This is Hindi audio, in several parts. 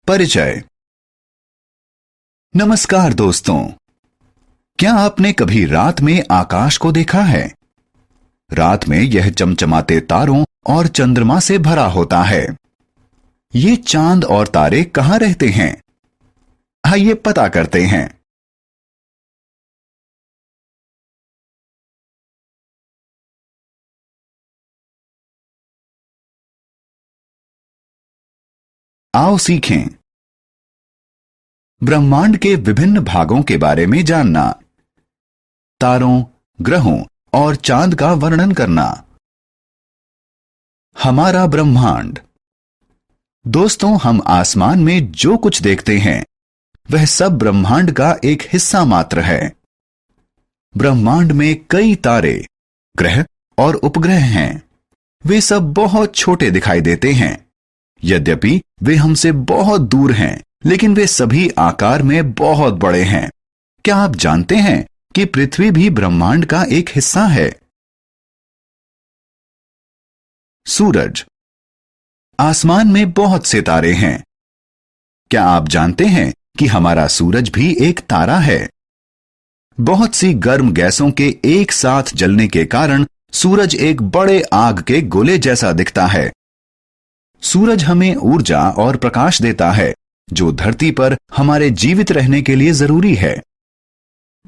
परिचय। नमस्कार दोस्तों, क्या आपने कभी रात में आकाश को देखा है? रात में यह चमचमाते तारों और चंद्रमा से भरा होता है। ये चांद और तारे कहां रहते हैं? आइए पता करते हैं। आओ सीखें। ब्रह्मांड के विभिन्न भागों के बारे में जानना, तारों, ग्रहों और चांद का वर्णन करना। हमारा ब्रह्मांड। दोस्तों, हम आसमान में जो कुछ देखते हैं वह सब ब्रह्मांड का एक हिस्सा मात्र है। ब्रह्मांड में कई तारे, ग्रह और उपग्रह हैं। वे सब बहुत छोटे दिखाई देते हैं। यद्यपि वे हमसे बहुत दूर हैं, लेकिन वे सभी आकार में बहुत बड़े हैं। क्या आप जानते हैं कि पृथ्वी भी ब्रह्मांड का एक हिस्सा है? सूरज। आसमान में बहुत से तारे हैं। क्या आप जानते हैं कि हमारा सूरज भी एक तारा है? बहुत सी गर्म गैसों के एक साथ जलने के कारण सूरज एक बड़े आग के गोले जैसा दिखता है। सूरज हमें ऊर्जा और प्रकाश देता है, जो धरती पर हमारे जीवित रहने के लिए जरूरी है।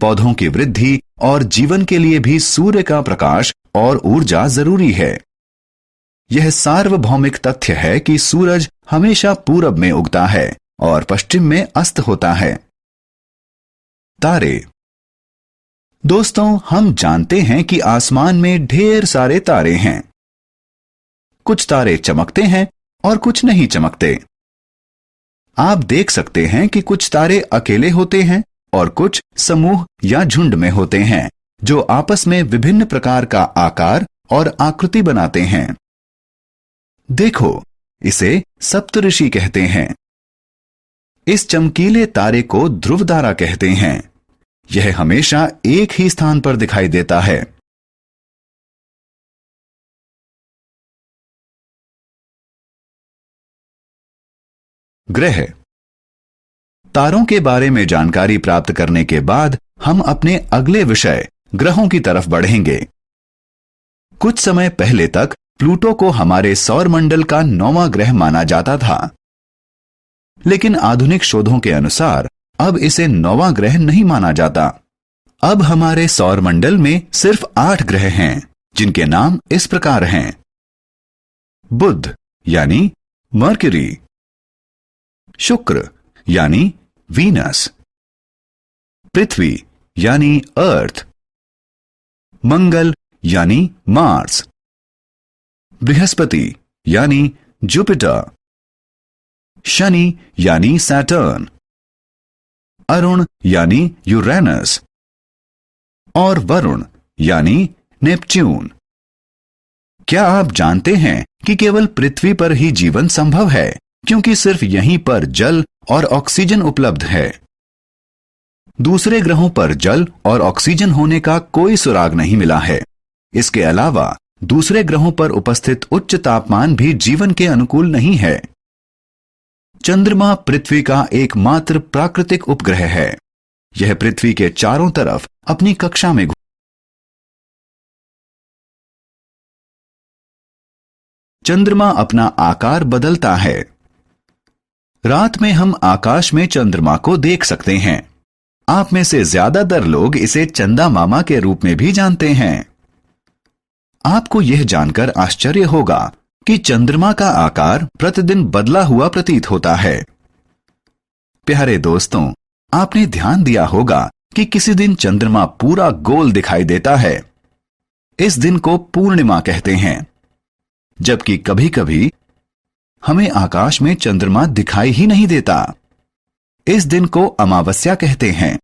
पौधों की वृद्धि और जीवन के लिए भी सूर्य का प्रकाश और ऊर्जा जरूरी है। यह सार्वभौमिक तथ्य है कि सूरज हमेशा पूरब में उगता है और पश्चिम में अस्त होता है। तारे। दोस्तों, हम जानते हैं कि आसमान में ढेर सारे तारे हैं। कुछ तारे चमकते हैं और कुछ नहीं चमकते। आप देख सकते हैं कि कुछ तारे अकेले होते हैं और कुछ समूह या झुंड में होते हैं, जो आपस में विभिन्न प्रकार का आकार और आकृति बनाते हैं। देखो, इसे सप्तऋषि कहते हैं। इस चमकीले तारे को ध्रुव तारा कहते हैं। यह हमेशा एक ही स्थान पर दिखाई देता है। ग्रह। तारों के बारे में जानकारी प्राप्त करने के बाद हम अपने अगले विषय ग्रहों की तरफ बढ़ेंगे। कुछ समय पहले तक प्लूटो को हमारे सौर मंडल का 9वां ग्रह माना जाता था, लेकिन आधुनिक शोधों के अनुसार अब इसे 9वां ग्रह नहीं माना जाता। अब हमारे सौर मंडल में सिर्फ 8 ग्रह हैं, जिनके नाम इस प्रकार हैं: बुध यानी मर्क्यूरी, शुक्र यानी वीनस, पृथ्वी यानी अर्थ, मंगल यानी मार्स, बृहस्पति यानी जुपिटर, शनि यानी सैटर्न, अरुण यानी यूरेनस और वरुण यानी नेपच्यून। क्या आप जानते हैं कि केवल पृथ्वी पर ही जीवन संभव है, क्योंकि सिर्फ यहीं पर जल और ऑक्सीजन उपलब्ध है। दूसरे ग्रहों पर जल और ऑक्सीजन होने का कोई सुराग नहीं मिला है। इसके अलावा दूसरे ग्रहों पर उपस्थित उच्च तापमान भी जीवन के अनुकूल नहीं है। चंद्रमा पृथ्वी का एकमात्र प्राकृतिक उपग्रह है। यह पृथ्वी के चारों तरफ अपनी कक्षा में चंद्रमा अपना आकार बदलता है। रात में हम आकाश में चंद्रमा को देख सकते हैं। आप में से ज्यादातर लोग इसे चंदा मामा के रूप में भी जानते हैं। आपको यह जानकर आश्चर्य होगा कि चंद्रमा का आकार प्रतिदिन बदला हुआ प्रतीत होता है। प्यारे दोस्तों, आपने ध्यान दिया होगा कि किसी दिन चंद्रमा पूरा गोल दिखाई देता है। इस दिन को पूर्णिमा कहते हैं, जबकि कभी-कभी हमें आकाश में चंद्रमा दिखाई ही नहीं देता। इस दिन को अमावस्या कहते हैं।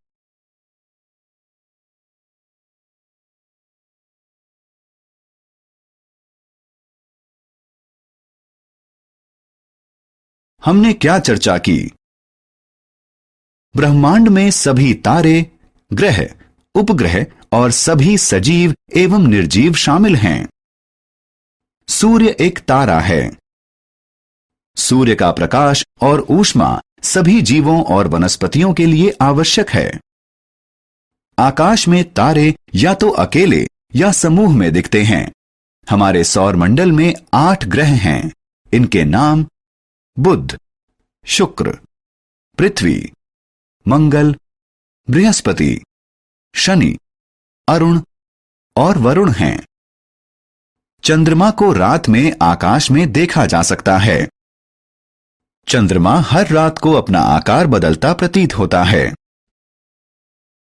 हमने क्या चर्चा की? ब्रह्मांड में सभी तारे, ग्रह, उपग्रह और सभी सजीव एवं निर्जीव शामिल हैं। सूर्य एक तारा है। सूर्य का प्रकाश और ऊष्मा सभी जीवों और वनस्पतियों के लिए आवश्यक है। आकाश में तारे या तो अकेले या समूह में दिखते हैं। हमारे सौर मंडल में 8 ग्रह हैं। इनके नाम बुध, शुक्र, पृथ्वी, मंगल, बृहस्पति, शनि, अरुण और वरुण हैं। चंद्रमा को रात में आकाश में देखा जा सकता है। चंद्रमा हर रात को अपना आकार बदलता प्रतीत होता है।